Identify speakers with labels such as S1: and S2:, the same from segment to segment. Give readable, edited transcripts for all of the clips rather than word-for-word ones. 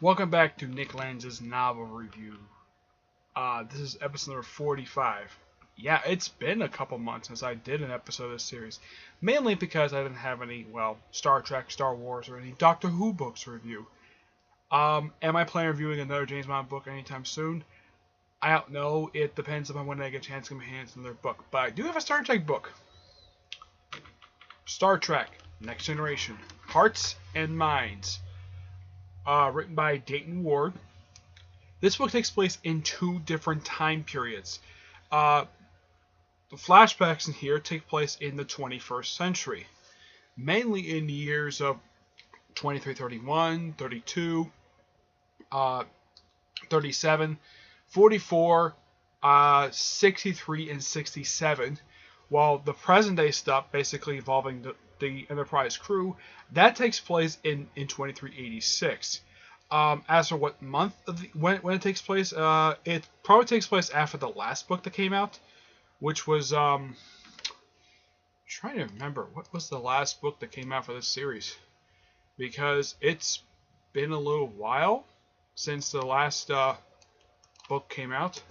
S1: Welcome back to Nick Lenz's novel review. This is episode number 45. Yeah, it's been a couple months since I did an episode of this series. Mainly because I didn't have any, Star Trek, Star Wars, or any Doctor Who books to review. Am I planning on reviewing another James Bond book anytime soon? I don't know. It depends upon when I get a chance to get my hands on their book. But I do have a Star Trek book. Star Trek, Next Generation, Hearts and Minds. Written by Dayton Ward. This book takes place in two different time periods. The flashbacks in here take place in the 21st century, mainly in the years of 2331, 32, 37, 44, 63, and 67, while the present day stuff, basically involving the Enterprise crew, that takes place in 2386. As for what month of when it takes place, it probably takes place after the last book that came out, which was trying to remember what was the last book that came out for this series, because it's been a little while since the last book came out.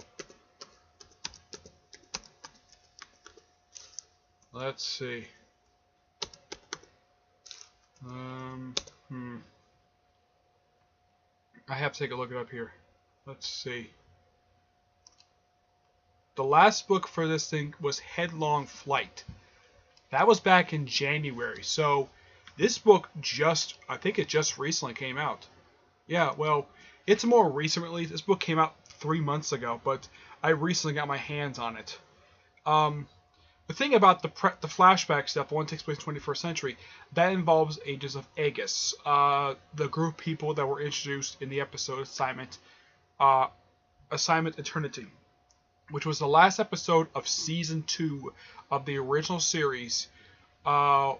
S1: Let's see. I have to take a look it up here. Let's see. The last book for this thing was Headlong Flight. That was back in January. So this book I think it just recently came out. Yeah, well, it's more recent release. This book came out 3 months ago, but I recently got my hands on it. The thing about the flashback stuff, the one that takes place in the 21st century, that involves Ages of Aegis, the group of people that were introduced in the episode Assignment Eternity, which was the last episode of Season 2 of the original series, and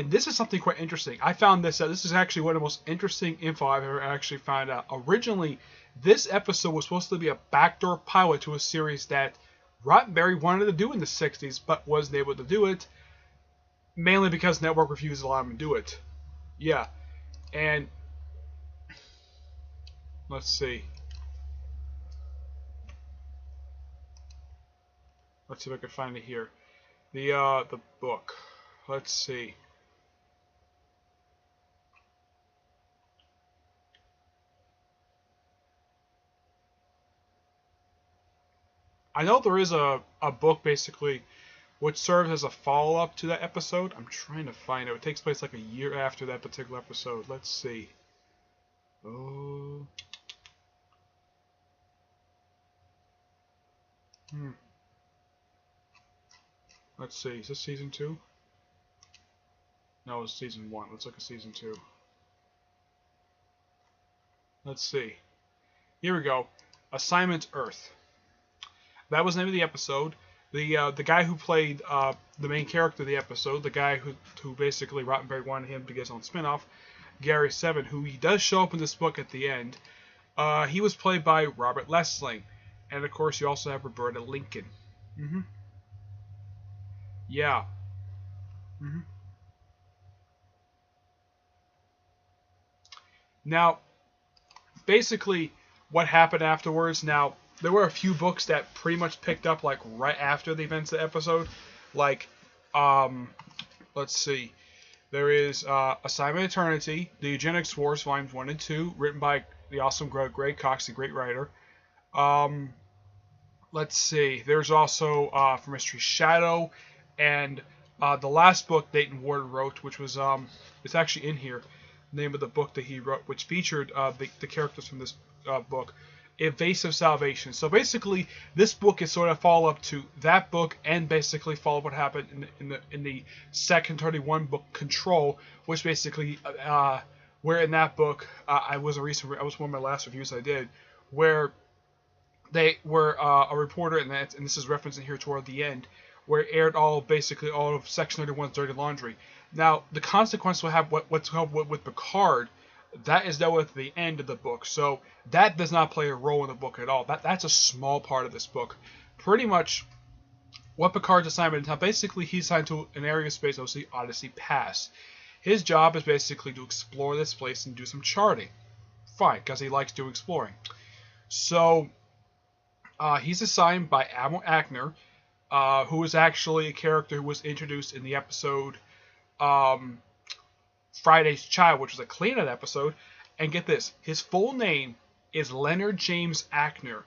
S1: this is something quite interesting. I found this is actually one of the most interesting info I've ever actually found out. Originally, this episode was supposed to be a backdoor pilot to a series that Roddenberry wanted to do in the 60s, but wasn't able to do it, mainly because network refused to allow him to do it. Yeah, and let's see. Let's see if I can find it here. The book. Let's see. I know there is a book basically which serves as a follow-up to that episode. I'm trying to find it. It takes place like a year after that particular episode. Let's see. Oh. Let's see. Is this season 2? No, it's season 1. Let's look at season 2. Let's see. Here we go. Assignment Earth. That was the name of the episode. The guy who played the main character of the episode, the guy who basically Roddenberry wanted him to get his own spinoff, Gary Seven, who he does show up in this book at the end. He was played by Robert Lessling, and of course you also have Roberta Lincoln. Yeah. Now, basically, what happened afterwards? Now, there were a few books that pretty much picked up like right after the events of the episode. Like, let's see. There is Assignment Eternity, The Eugenics Wars, Volumes 1 and 2, written by the awesome Greg Cox, the great writer. Let's see. There's also For Mystery Shadow, and the last book Dayton Ward wrote, which was it's actually in here. The name of the book that he wrote, which featured the characters from this book. Evasive Salvation. So basically, this book is sort of follow up to that book, and basically follow what happened in the second 31 book Control, which basically where in that book I was one of my last reviews I did, where they were a reporter, and this is referenced in here toward the end, where it aired all of Section 31's dirty laundry. Now the consequence will have what's called with Picard. That is dealt with at the end of the book, so that does not play a role in the book at all. That's a small part of this book. Pretty much, what Picard's assignment is now, basically he's assigned to an area of space, Odyssey Pass. His job is basically to explore this place and do some charting. Fine, because he likes doing exploring. So he's assigned by Admiral Ackner, who is actually a character who was introduced in the episode Friday's Child, which was a clean-out episode. And get this, his full name is Leonard James Ackner.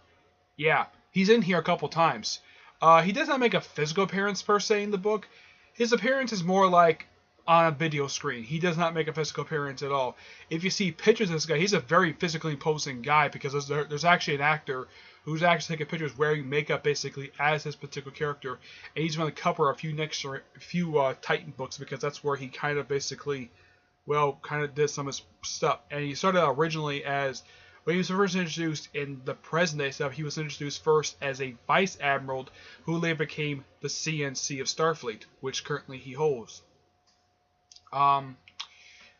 S1: Yeah, he's in here a couple times. He does not make a physical appearance per se in the book. His appearance is more like on a video screen. He does not make a physical appearance at all. If you see pictures of this guy, he's a very physically imposing guy, because there's actually an actor who's actually taking pictures wearing makeup basically as his particular character, and he's going to cover a few Titan books, because that's where he kind of basically, well, kind of did some of his stuff. And he started originally as, when he was first introduced in the present day stuff, he was introduced first as a vice admiral who later became the CNC of Starfleet, which currently he holds.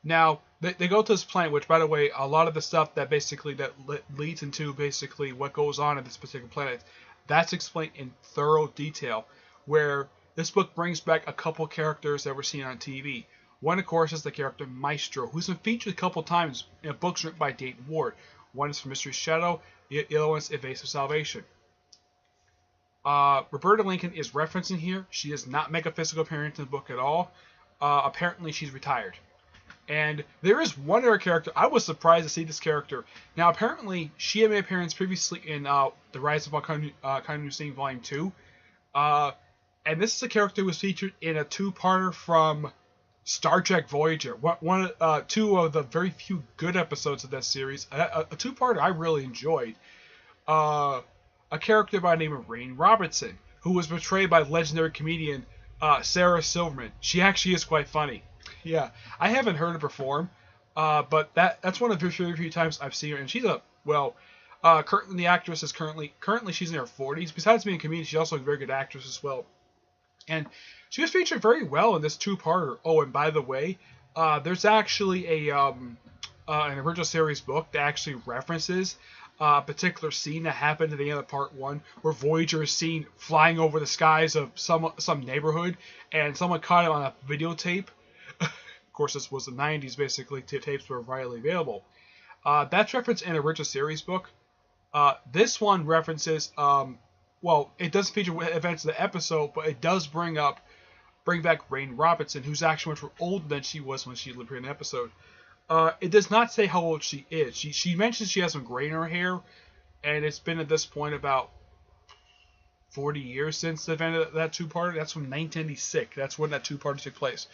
S1: Now, they go to this planet, which, by the way, a lot of the stuff that basically leads into basically what goes on in this particular planet, that's explained in thorough detail, where this book brings back a couple characters that were seen on TV. One, of course, is the character Maestro, who's been featured a couple times in books written by Dayton Ward. One is from Mystery Shadow, the other one is Evasive Salvation. Roberta Lincoln is referenced in here. She does not make a physical appearance in the book at all. Apparently, she's retired. And there is one other character. I was surprised to see this character. Now, apparently, she had made an appearance previously in The Rise of Khan Hussein Volume 2. And this is a character who was featured in a two-parter from Star Trek Voyager. Two of the very few good episodes of that series. A two-parter I really enjoyed. A character by the name of Rain Robertson, who was portrayed by legendary comedian Sarah Silverman. She actually is quite funny. Yeah, I haven't heard her perform, but that's one of the very few times I've seen her, and she's currently the actress is currently she's in her 40s. Besides being a comedian, she's also a very good actress as well, and she was featured very well in this two-parter. Oh, and by the way, there's actually an original series book that actually references a particular scene that happened at the end of part 1, where Voyager is seen flying over the skies of some neighborhood, and someone caught it on a videotape. Of course, this was the 90s, basically. Tapes were widely available. That's referenced in an original series book. This one references, well, it doesn't feature events of the episode, but it does bring back Rain Robertson, who's actually much more older than she was when she lived here in the episode. It does not say how old she is. She mentions she has some gray in her hair, and it's been at this point about 40 years since the event of that two-parter. That's from 1996. That's when that two-parter took place.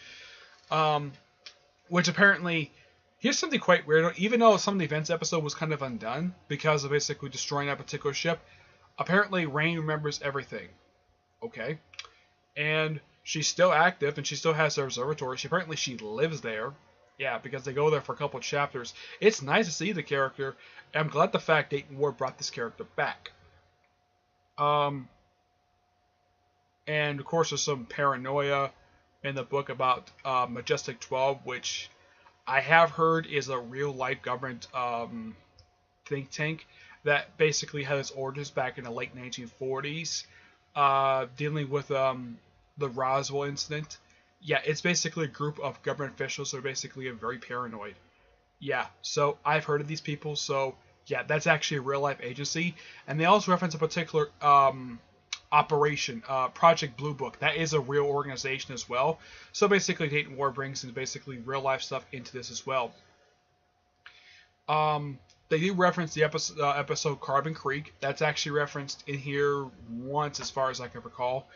S1: Which apparently, here's something quite weird. Even though some of the events episode was kind of undone because of basically destroying that particular ship, apparently Rain remembers everything. Okay. And she's still active, and she still has her observatory. Apparently she lives there. Yeah, because they go there for a couple of chapters. It's nice to see the character. And I'm glad the fact Dayton Ward brought this character back. And of course there's some paranoia in the book about Majestic 12, which I have heard is a real-life government think tank that basically had its origins back in the late 1940s, dealing with the Roswell incident. Yeah, it's basically a group of government officials who are basically very paranoid. Yeah, so I've heard of these people, so yeah, that's actually a real-life agency. And they also reference a particular operation, Project Blue Book. That is a real organization as well. So basically, Dayton Ward brings in basically real-life stuff into this as well. They do reference the episode Carbon Creek. That's actually referenced in here once, as far as I can recall,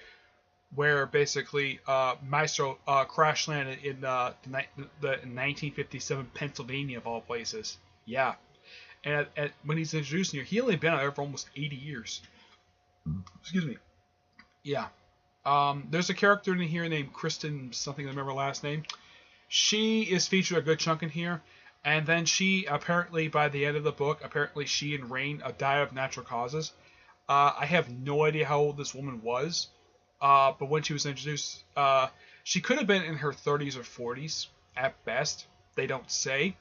S1: where basically Maestro crash landed in the 1957 Pennsylvania, of all places. Yeah. And when he's introduced here, he only been out there for almost 80 years. Excuse me. Yeah. There's a character in here named Kristen something, I remember her last name. She is featured a good chunk in here. And then she, apparently, by the end of the book, apparently she and Rain died of natural causes. I have no idea how old this woman was. But when she was introduced, she could have been in her 30s or 40s at best. They don't say.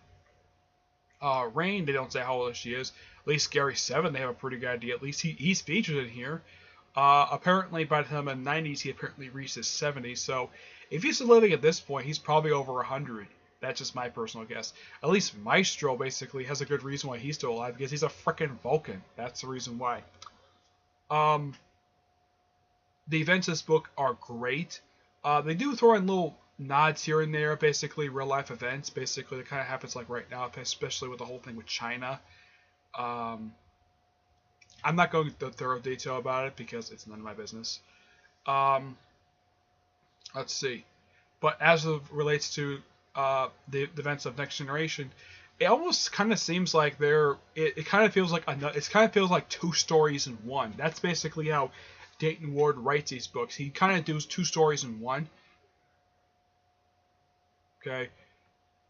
S1: Rain, they don't say how old she is. At least Gary 7, they have a pretty good idea. At least he's featured in here. Apparently, by the time of the 90s, he apparently reached his 70s. So If he's still living at this point, he's probably over 100. That's just my personal guess. At least Maestro basically has a good reason why he's still alive, because he's a frickin' Vulcan. That's the reason why. The events of this book are great. They do throw in little nods here and there, basically real life events. Basically, that kind of happens like right now, especially with the whole thing with China. I'm not going into thorough detail about it because it's none of my business. Let's see. But as it relates to the events of Next Generation, it almost kind of seems like it kind of feels like two stories in one. That's basically how Dayton Ward writes these books. He kind of does two stories in one. Okay,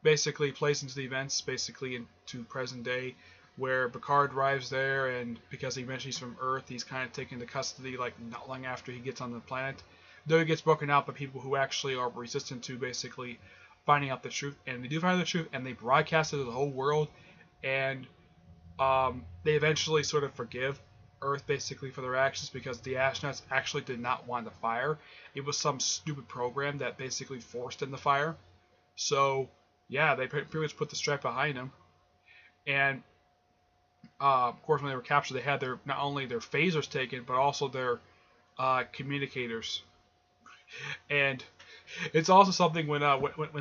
S1: basically plays into the events, basically into present day, where Picard arrives there, and because he mentions he's from Earth, he's kind of taken into custody like not long after he gets on the planet. Though he gets broken out by people who actually are resistant to basically finding out the truth, and they do find the truth, and they broadcast it to the whole world, and they eventually sort of forgive Earth basically for their actions, because the astronauts actually did not want the fire. It was some stupid program that basically forced them the fire. So yeah, they pretty much put the strike behind them. And of course, when they were captured, they had not only their phasers taken, but also their communicators. And it's also something when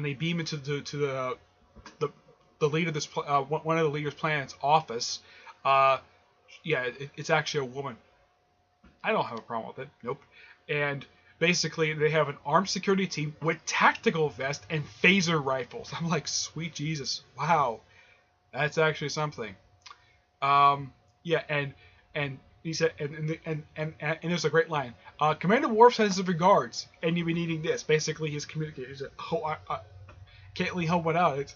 S1: they beam into the lead of this one of the leader's planet's office. It's actually a woman. I don't have a problem with it. Nope. And basically, they have an armed security team with tactical vests and phaser rifles. I'm like, sweet Jesus, wow, that's actually something. And he said, and there's a great line. Commander Worf sends his regards, and you'll be needing this. Basically, his communicator. He said, I can't really help it out. It's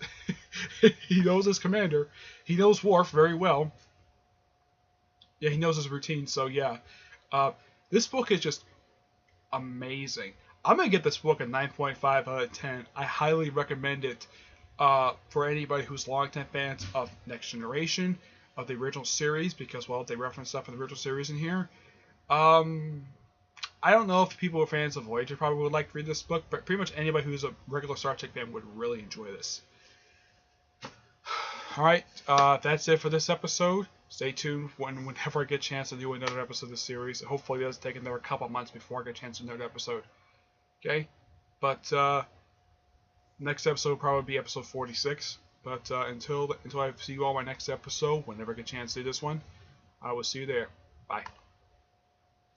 S1: he knows his commander. He knows Worf very well. Yeah, he knows his routine. So yeah, this book is just amazing. I'm gonna get this book a 9.5 out of 10. I highly recommend it for anybody who's longtime fans of Next Generation, of the original series, because, well, they reference stuff in the original series in here. I don't know if people who are fans of Voyager probably would like to read this book, but pretty much anybody who's a regular Star Trek fan would really enjoy this. Alright, that's it for this episode. Stay tuned whenever I get a chance to do another episode of this series. Hopefully it doesn't take another couple months before I get a chance to do another episode. Okay? But next episode will probably be episode 46. But until I see you all in my next episode, whenever I get a chance to do this one, I will see you there. Bye.